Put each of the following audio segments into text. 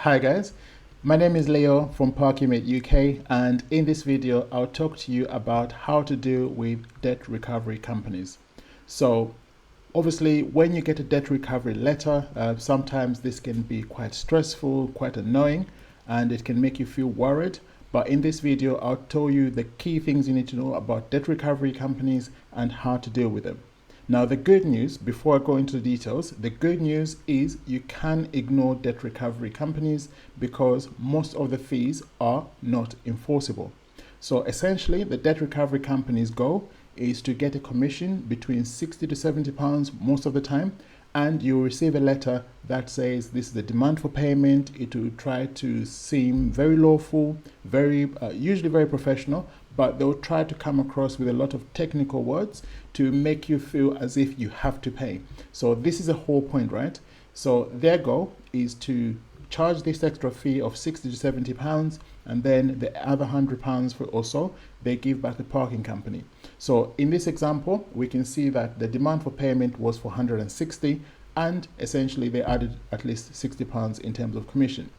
Hi guys, my name is Leo from Parkymate UK, and in this video I'll talk to you about how to deal with debt recovery companies. So obviously when you get a debt recovery letter, sometimes this can be quite stressful, quite annoying, and it can make you feel worried. But in this video I'll tell you the key things you need to know about debt recovery companies and how to deal with them. Now, the good news, before I go into the details, the good news is you can ignore debt recovery companies because most of the fees are not enforceable. So essentially, the debt recovery company's goal is to get a commission between 60 to 70 pounds most of the time, and you'll receive a letter that says this is the demand for payment. It will try to seem very lawful, usually very professional, but they'll try to come across with a lot of technical words to make you feel as if you have to pay. So this is the whole point, right? So their goal is to charge this extra fee of 60 to 70 pounds, and then the other £100 for or so they give back the parking company. So in this example, we can see that the demand for payment was for 160, and essentially they added at least 60 pounds in terms of commission.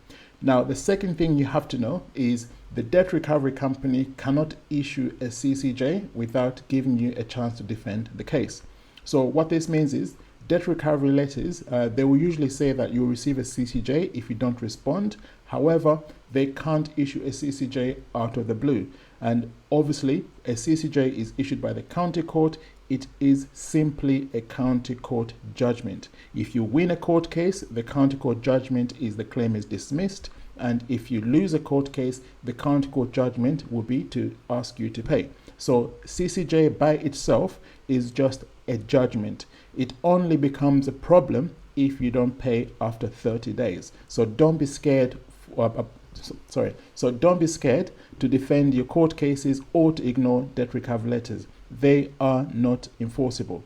Now, the second thing you have to know is the debt recovery company cannot issue a CCJ without giving you a chance to defend the case. So what this means is debt recovery letters, they will usually say that you'll receive a CCJ if you don't respond. However, they can't issue a CCJ out of the blue. And obviously, a CCJ is issued by the county court. It is simply a county court judgment. If you win a court case, the county court judgment is the claim is dismissed. And if you lose a court case, the county court judgment will be to ask you to pay. So CCJ by itself is just a judgment. It only becomes a problem if you don't pay after 30 days. So don't be scared. So don't be scared to defend your court cases or to ignore debt recovery letters. They are not enforceable.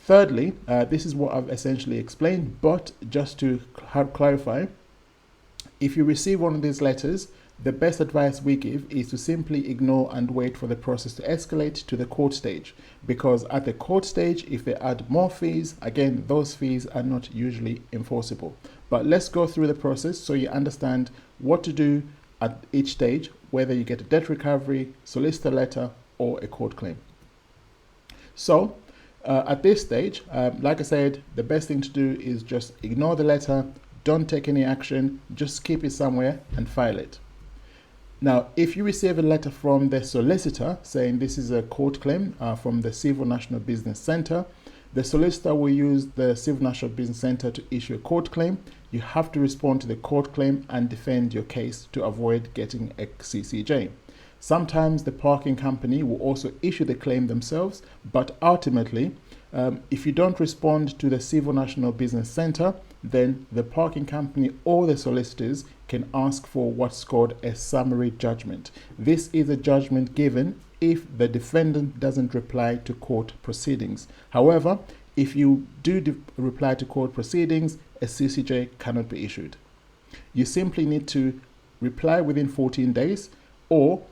Thirdly, this is what I've essentially explained, but just to clarify, if you receive one of these letters, the best advice we give is to simply ignore and wait for the process to escalate to the court stage, because at the court stage, if they add more fees, again, those fees are not usually enforceable. But let's go through the process so you understand what to do at each stage, whether you get a debt recovery, solicitor letter, or a court claim. So at this stage, like I said, the best thing to do is just ignore the letter, don't take any action, just keep it somewhere and file it. Now, if you receive a letter from the solicitor saying this is a court claim from the Civil National Business Centre, the solicitor will use the Civil National Business Centre to issue a court claim. You have to respond to the court claim and defend your case to avoid getting a CCJ. Sometimes the parking company will also issue the claim themselves, but ultimately, if you don't respond to the Civil National Business Centre, then the parking company or the solicitors can ask for what's called a summary judgment. This is a judgment given if the defendant doesn't reply to court proceedings. However, if you do reply to court proceedings, a CCJ cannot be issued. You simply need to reply within 14 days, or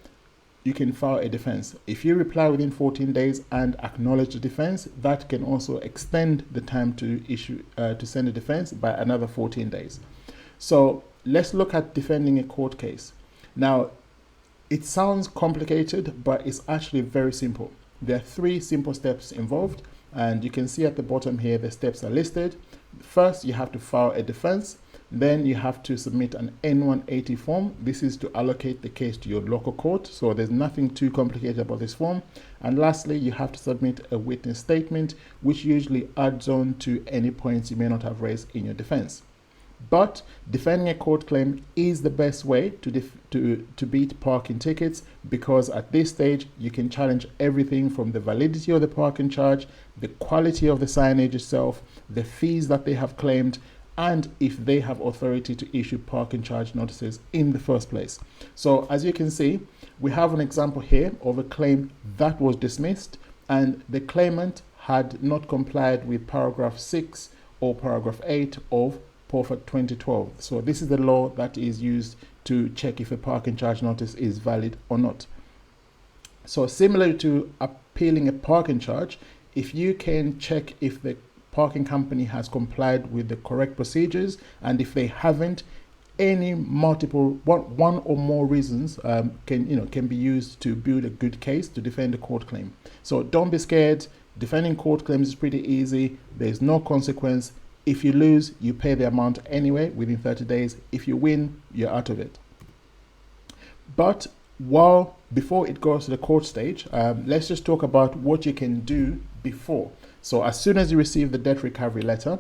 you can file a defense. If you reply within 14 days and acknowledge the defense, that can also extend the time to send a defense by another 14 days. So let's look at defending a court case. Now, it sounds complicated, but it's actually very simple. There are 3 simple steps involved, and you can see at the bottom here the steps are listed. First, you have to file a defense. Then you have to submit an N180 form. This is to allocate the case to your local court. So there's nothing too complicated about this form. And lastly, you have to submit a witness statement, which usually adds on to any points you may not have raised in your defense. But defending a court claim is the best way to beat parking tickets, because at this stage you can challenge everything from the validity of the parking charge, the quality of the signage itself, the fees that they have claimed, and if they have authority to issue parking charge notices in the first place. So as you can see, we have an example here of a claim that was dismissed, and the claimant had not complied with paragraph 6 or paragraph 8 of POFA 2012. So this is the law that is used to check if a parking charge notice is valid or not. So similar to appealing a parking charge, if you can check if the parking company has complied with the correct procedures, and if they haven't, any multiple one or more reasons can be used to build a good case to defend a court claim. So don't be scared. Defending court claims is pretty easy. There's no consequence. If you lose, you pay the amount anyway within 30 days. If you win, you're out of it. But before it goes to the court stage, let's just talk about what you can do before. So as soon as you receive the debt recovery letter,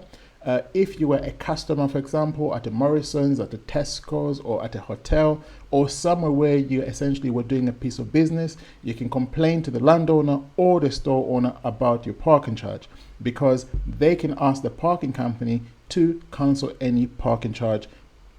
if you were a customer, for example, at a Morrison's, at a Tesco's, or at a hotel, or somewhere where you essentially were doing a piece of business, you can complain to the landowner or the store owner about your parking charge, because they can ask the parking company to cancel any parking charge.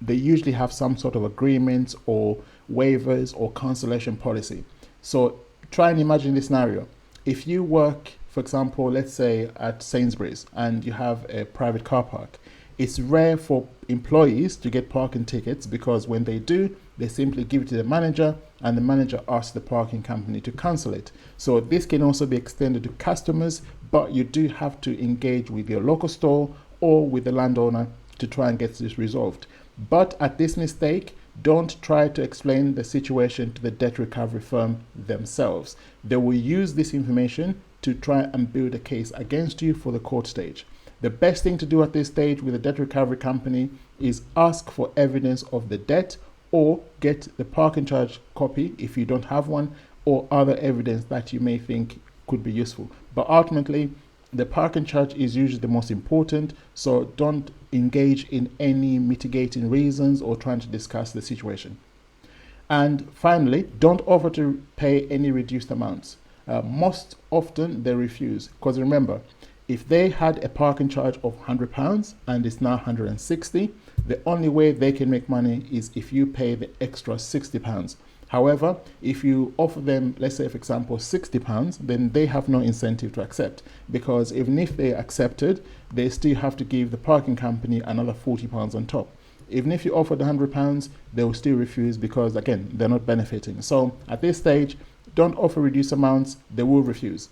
They usually have some sort of agreements or waivers or cancellation policy. So try and imagine this scenario. If you work, for example, let's say at Sainsbury's and you have a private car park, it's rare for employees to get parking tickets, because when they do, they simply give it to the manager and the manager asks the parking company to cancel it. So this can also be extended to customers, but you do have to engage with your local store or with the landowner to try and get this resolved. But at this mistake, don't try to explain the situation to the debt recovery firm themselves. They will use this information to try and build a case against you for the court stage. The best thing to do at this stage with a debt recovery company is ask for evidence of the debt, or get the parking charge copy if you don't have one, or other evidence that you may think could be useful. But ultimately, the parking charge is usually the most important, so don't engage in any mitigating reasons or trying to discuss the situation. And finally, don't offer to pay any reduced amounts. Most often they refuse, because remember, if they had a parking charge of £100 and it's now £160, the only way they can make money is if you pay the extra £60. However, if you offer them, let's say for example, £60, then they have no incentive to accept, because even if they accepted, they still have to give the parking company another £40 on top. Even if you offered £100, they will still refuse, because again, they're not benefiting. So at this stage, don't offer reduced amounts, they will refuse.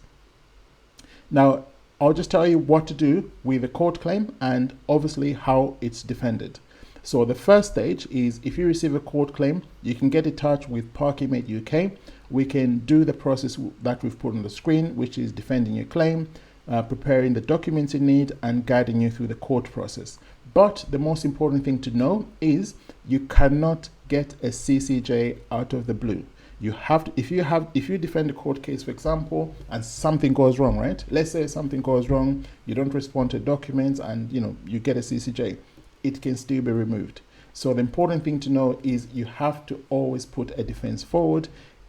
Now, I'll just tell you what to do with a court claim and obviously how it's defended. So the first stage is, if you receive a court claim, you can get in touch with Parkymate UK. We can do the process that we've put on the screen, which is defending your claim, preparing the documents you need, and guiding you through the court process. But the most important thing to know is you cannot get a CCJ out of the blue. You have to, if you defend a court case, for example, and something goes wrong, right? Let's say something goes wrong, you don't respond to documents, and you get a CCJ. It can still be removed. So the important thing to know is you have to always put a defense forward.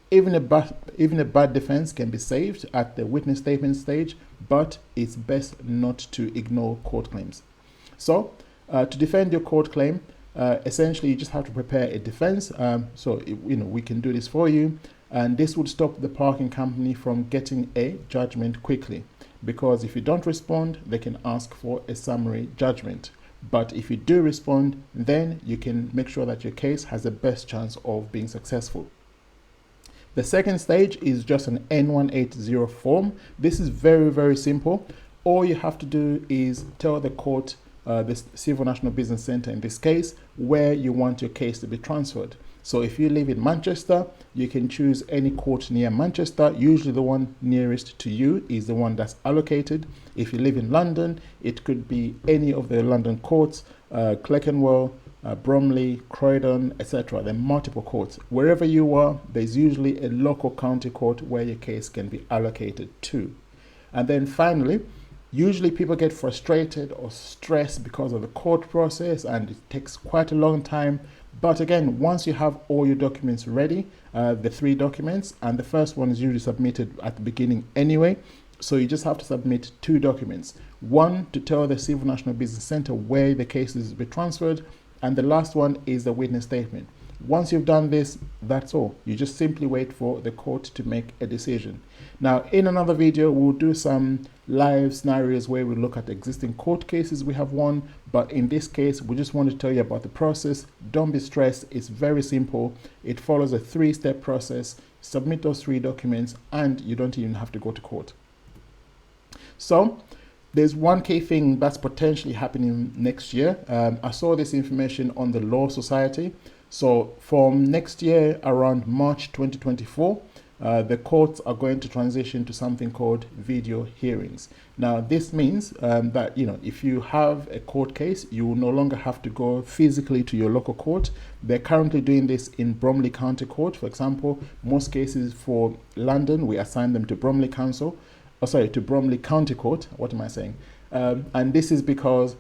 Even a bad defense can be saved at the witness statement stage, but it's best not to ignore court claims. So to defend your court claim, essentially you just have to prepare a defense. We can do this for you, and this would stop the parking company from getting a judgment quickly, because if you don't respond, they can ask for a summary judgment. But if you do respond, then you can make sure that your case has the best chance of being successful. The second stage is just an N180 form. This is very, very simple. All you have to do is tell the court, the Civil National Business Centre in this case, where you want your case to be transferred. So if you live in Manchester, you can choose any court near Manchester. Usually the one nearest to you is the one that's allocated. If you live in London, it could be any of the London courts, Clerkenwell, Bromley, Croydon, etc. There are multiple courts. Wherever you are, there's usually a local county court where your case can be allocated to. And then finally, usually people get frustrated or stressed because of the court process, and it takes quite a long time. But again, once you have all your documents ready, the 3 documents, and the first one is usually submitted at the beginning anyway, so you just have to submit 2 documents. One to tell the Civil National Business Centre where the case is to be transferred, and the last one is the witness statement. Once you've done this, that's all. You just simply wait for the court to make a decision. Now, in another video, we'll do some live scenarios where we look at existing court cases we have won. But in this case, we just want to tell you about the process. Don't be stressed. It's very simple. It follows a 3-step process. Submit those 3 documents, and you don't even have to go to court. So there's one key thing that's potentially happening next year. I saw this information on the Law Society. So from next year, around March 2024, the courts are going to transition to something called video hearings. Now, this means that, if you have a court case, you will no longer have to go physically to your local court. They're currently doing this in Bromley County Court, for example. Most cases for London, we assign them to Bromley Council. To Bromley County Court. What am I saying? And this is because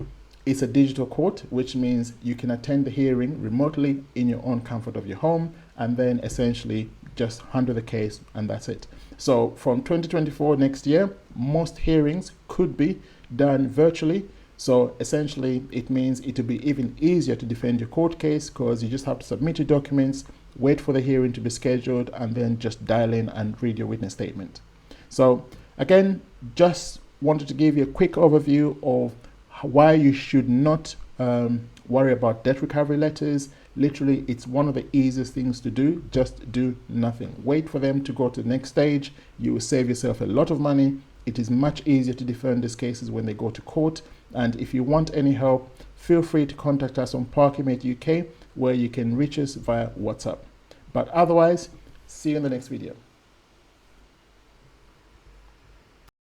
it's a digital court, which means you can attend the hearing remotely in your own comfort of your home, and then essentially just handle the case, and that's it. So from 2024, next year, most hearings could be done virtually. So essentially, it means it will be even easier to defend your court case, because you just have to submit your documents, wait for the hearing to be scheduled, and then just dial in and read your witness statement. So again, just wanted to give you a quick overview of why you should not worry about debt recovery letters. Literally, it's one of the easiest things to do. Just do nothing. Wait for them to go to the next stage. You will save yourself a lot of money. It is much easier to defend these cases when they go to court. And if you want any help, feel free to contact us on Parkymate UK, where you can reach us via WhatsApp. But otherwise, see you in the next video.